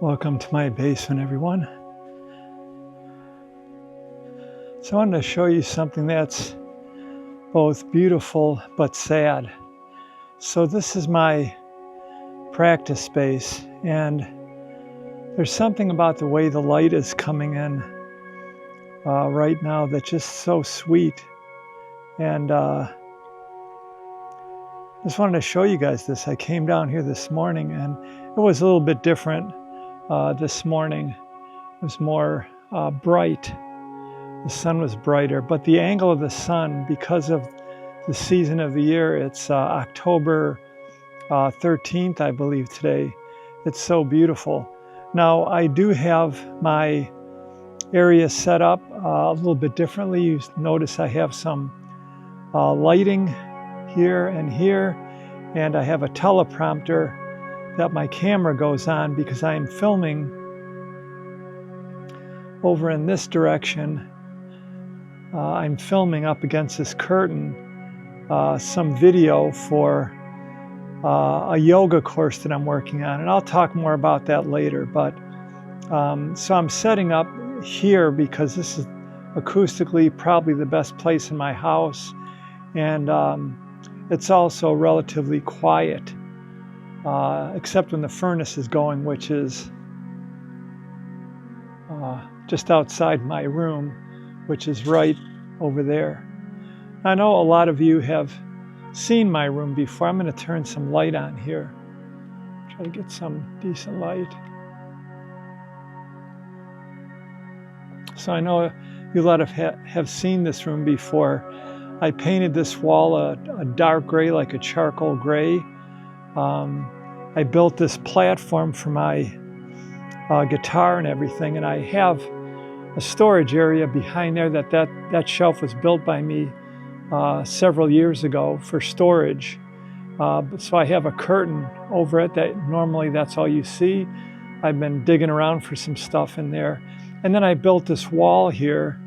Welcome to my basement, everyone. So I wanted to show you something that's both beautiful but sad. So this is my practice space, and there's something about the way the light is coming in right now that's just so sweet. And just wanted to show you guys this. I came down here this morning and it was a little bit different this morning. It was more bright. The sun was brighter, but the angle of the sun, because of the season of the year, it's October 13th, I believe today. It's so beautiful. Now, I do have my area set up a little bit differently. You notice I have some lighting here, and I have a teleprompter that my camera goes on because I am filming over in this direction. I'm filming up against this curtain some video for a yoga course that I'm working on, and I'll talk more about that later. But so I'm setting up here because this is acoustically probably the best place in my house, and it's also relatively quiet, except when the furnace is going, which is just outside my room, which is right over there. I know a lot of you have seen my room before. I'm going to turn some light on here. Try to get some decent light. So I know you a lot of have seen this room before. I painted this wall a dark gray, like a charcoal gray. I built this platform for my guitar and everything, and I have a storage area behind there. That shelf was built by me several years ago for storage. So I have a curtain over it that normally that's all you see. I've been digging around for some stuff in there. And then I built this wall here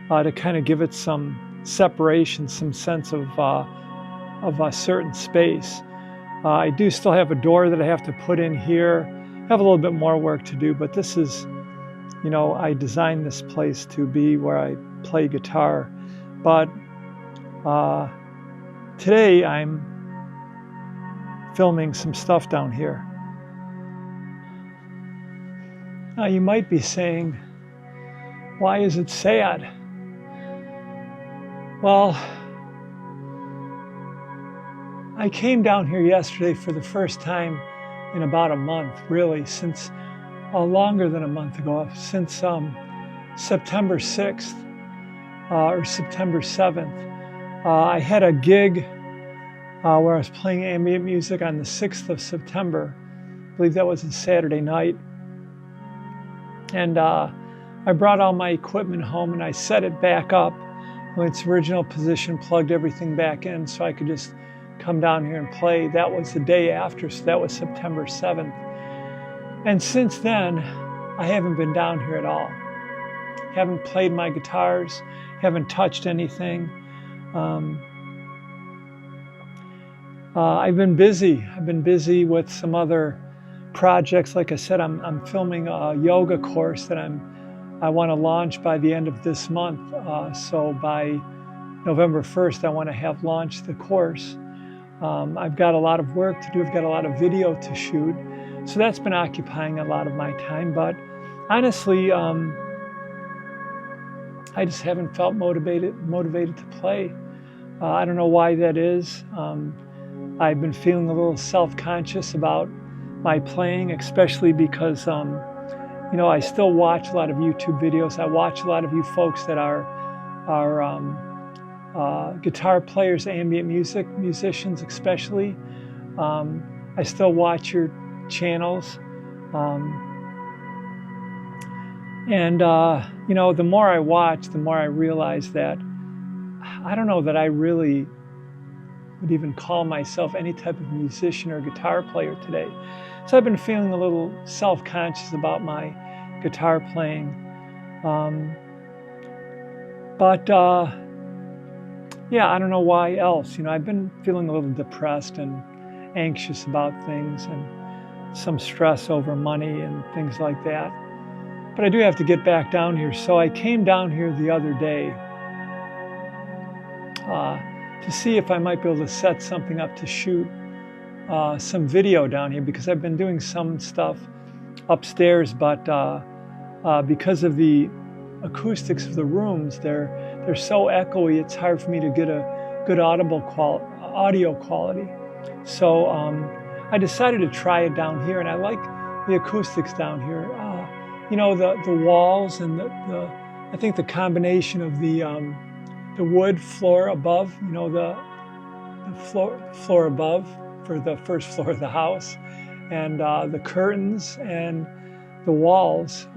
to kind of give it some separation, some sense of a certain space. I do still have a door that I have to put in here. I have a little bit more work to do, but this is, you know, I designed this place to be where I play guitar. But today I'm filming some stuff down here. Now you might be saying, why is it sad? Well, I came down here yesterday for the first time in about a month, really, since longer than a month ago, since September 6th or September 7th. I had a gig where I was playing ambient music on the 6th of September. I believe that was a Saturday night. And I brought all my equipment home and I set it back up in its original position, plugged everything back in so I could just come down here and play. That was the day after, so that was September 7th. And since then, I haven't been down here at all. Haven't played my guitars, haven't touched anything. I've been busy. I've been busy with some other projects. Like I said, I'm filming a yoga course that I want to launch by the end of this month. So by November 1st, I want to have launched the course. I've got a lot of work to do. I've got a lot of video to shoot. So that's been occupying a lot of my time. But honestly, I just haven't felt motivated to play. I don't know why that is. I've been feeling a little self-conscious about my playing, especially because you know, I still watch a lot of YouTube videos. I watch a lot of you folks that are guitar players, ambient musicians especially. I still watch your channels. And you know, the more I watch, the more I realize that I don't know that I really would even call myself any type of musician or guitar player today. So I've been feeling a little self-conscious about my guitar playing. But yeah, I don't know why else. You know, I've been feeling a little depressed and anxious about things, and some stress over money and things like that. But I do have to get back down here. So I came down here the other day to see if I might be able to set something up to shoot some video down here, because I've been doing some stuff upstairs, but because of the acoustics of the rooms, they're so echoey, it's hard for me to get a good audio quality. So I decided to try it down here, and I like the acoustics down here. You know, the walls and I think the combination of the wood floor above, you know, the floor above for the first floor of the house, and the curtains and the walls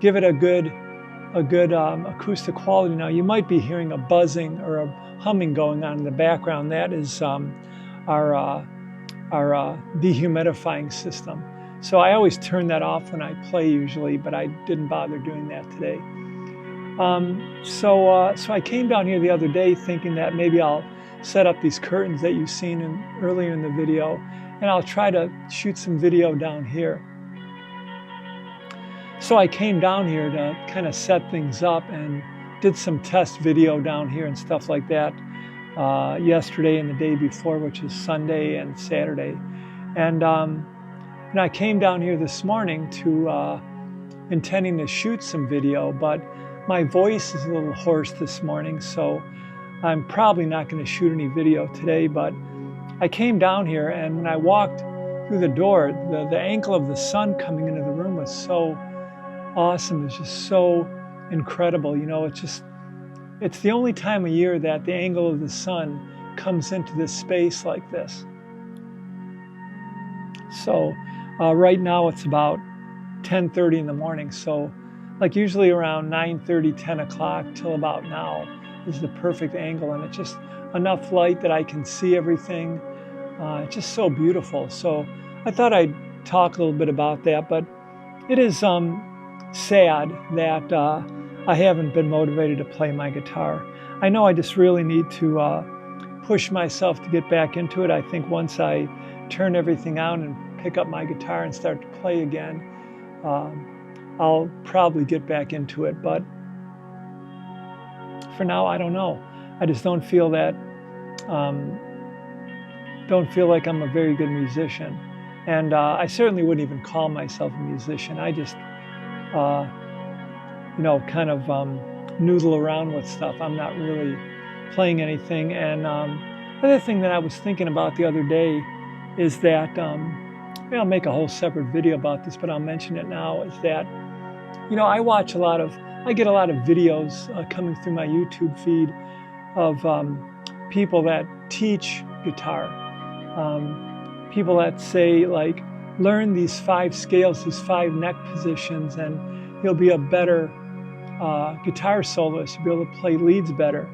give it a good acoustic quality. Now you might be hearing a buzzing or a humming going on in the background. That is our dehumidifying system. So I always turn that off when I play usually, but I didn't bother doing that today. So I came down here the other day thinking that maybe I'll set up these curtains that you've seen earlier in the video, and I'll try to shoot some video down here. So I came down here to kind of set things up and did some test video down here and stuff like that yesterday and the day before, which is Sunday and Saturday. And I came down here this morning to intending to shoot some video, but my voice is a little hoarse this morning, so I'm probably not going to shoot any video today. But I came down here, and when I walked through the door, the angle of the sun coming into the room was so awesome. It's just so incredible. You know, it's the only time of year that the angle of the sun comes into this space like this. So right now it's about 10:30 in the morning. So like usually around 9:30, 10 o'clock till about now is the perfect angle, and it's just enough light that I can see everything. It's just so beautiful. So I thought I'd talk a little bit about that, but it is sad that I haven't been motivated to play my guitar. I know I just really need to push myself to get back into it. I think once I turn everything out and pick up my guitar and start to play again, I'll probably get back into it. But for now, I don't know. I just don't feel like I'm a very good musician. And I certainly wouldn't even call myself a musician. I just, kind of noodle around with stuff. I'm not really playing anything. And the other thing that I was thinking about the other day is that, I'll make a whole separate video about this, but I'll mention it now, is that, I get a lot of videos coming through my YouTube feed of people that teach guitar. People that say, like, learn these 5 scales, these 5 neck positions, and you'll be a better guitar soloist. You'll be able to play leads better.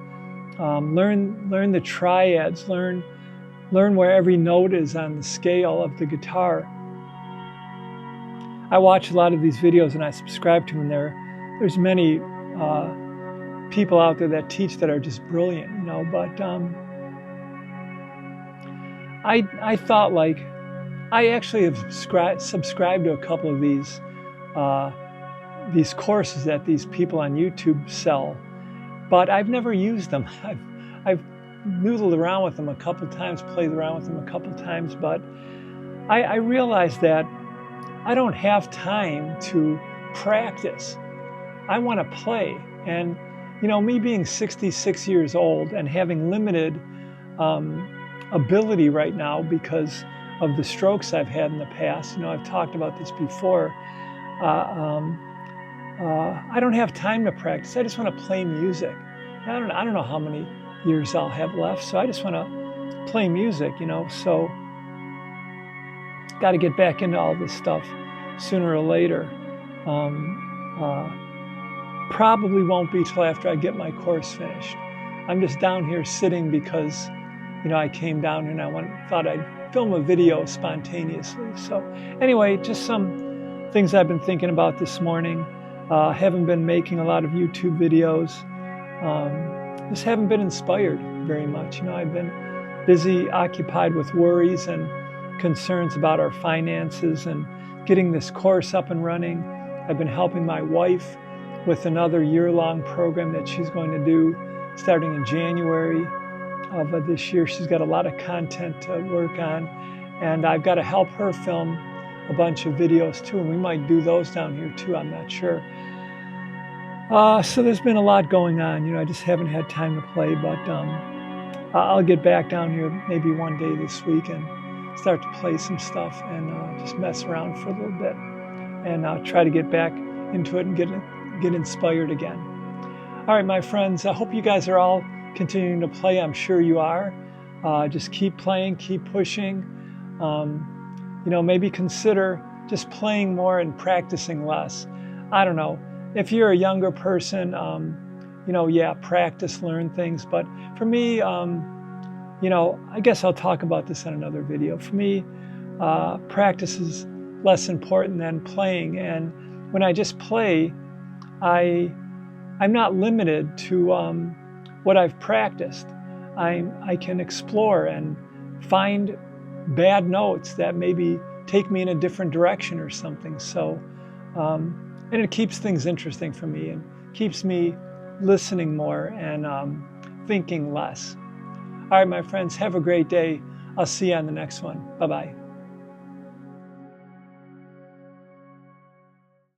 Learn the triads. Learn where every note is on the scale of the guitar. I watch a lot of these videos and I subscribe to them. There's many people out there that teach that are just brilliant, but I thought, like, I actually have subscribed to a couple of these courses that these people on YouTube sell, but I've never used them. I've noodled around with them a couple times, played around with them a couple times, but I realized that I don't have time to practice. I want to play. And, me being 66 years old and having limited ability right now because of the strokes I've had in the past, I've talked about this before, I don't have time to practice. I just want to play music. I don't know how many years I'll have left, so I just want to play music, so got to get back into all this stuff sooner or later. Probably won't be till after I get my course finished. I'm just down here sitting because, I came down here and I thought I'd film a video spontaneously. So anyway, just some things I've been thinking about this morning. Haven't been making a lot of YouTube videos. Just haven't been inspired very much. I've been busy, occupied with worries and concerns about our finances and getting this course up and running. I've been helping my wife with another year-long program that she's going to do starting in January of this year. She's got a lot of content to work on, and I've got to help her film a bunch of videos too, and we might do those down here too, I'm not sure. So there's been a lot going on. I just haven't had time to play, but I'll get back down here maybe one day this week and start to play some stuff and just mess around for a little bit, and try to get back into it and get inspired again. All right, my friends, I hope you guys are all continuing to play. I'm sure you are. Just keep playing, keep pushing. Maybe consider just playing more and practicing less. I don't know. If you're a younger person, yeah, practice, learn things. But for me, I guess I'll talk about this in another video. For me, practice is less important than playing. And when I just play, I'm not limited to what I've practiced. I can explore and find bad notes that maybe take me in a different direction or something. So, and it keeps things interesting for me and keeps me listening more and thinking less. All right, my friends, have a great day. I'll see you on the next one. Bye-bye.